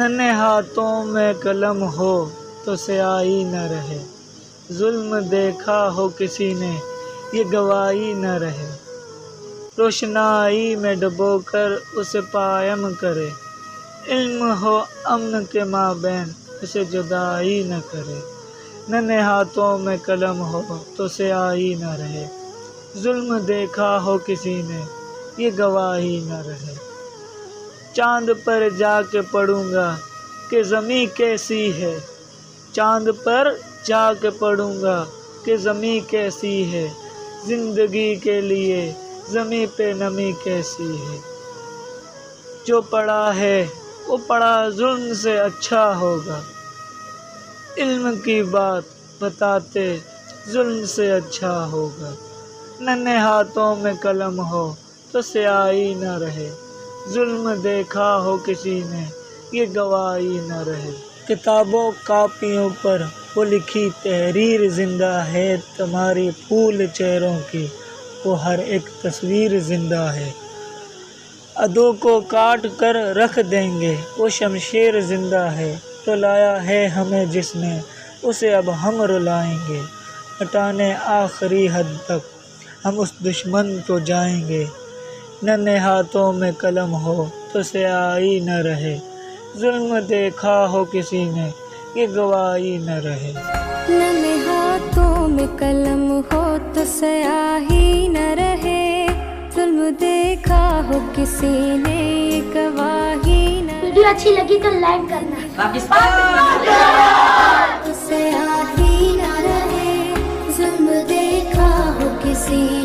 नन्हे हाथों में कलम हो तो स्याही न रहे, जुल्म देखा हो किसी ने ये गवाही न रहे। रोशनाई में डुबोकर उसे पायम करे, इल्म हो अमन के माबैन उसे जुदाई न करे। नन्हे हाथों में कलम हो तो स्याही न रहे, जुल्म देखा हो किसी ने ये गवाही न रहे। चांद पर जाके पढ़ूंगा कि ज़मीं कैसी है, चांद पर जाके पढ़ूंगा कि ज़मीं कैसी है, ज़िंदगी के लिए ज़मीं पे नमी कैसी है। जो पढ़ा है वो पढ़ा जुल्म से अच्छा होगा, इल्म की बात बताते जुल्म से अच्छा होगा। नन्हे हाथों में कलम हो तो स्याही न रहे, जुल्म देखा हो किसी ने ये गवाही न रहे। किताबों कापियों पर वो लिखी तहरीर जिंदा है, तुम्हारी फूल चेहरों की वो हर एक तस्वीर जिंदा है। अदों को काट कर रख देंगे वो शमशेर जिंदा है, तो लाया है हमें जिसने उसे अब हम रुलाएंगे। हटाने आखिरी हद तक हम उस दुश्मन को जाएंगे। नन्हे हाथों में कलम हो तो स्याही न रहे, जुल्म देखा हो किसी ने ये गवाही न रहे। नन्हे हाथों में कलम हो तो स्याही न रहे, जुल्म देखा हो किसी ने ये गवाही न। वीडियो अच्छी लगी तो लाइक करना। तो स्याही न रहे, जुल्म देखा हो किसी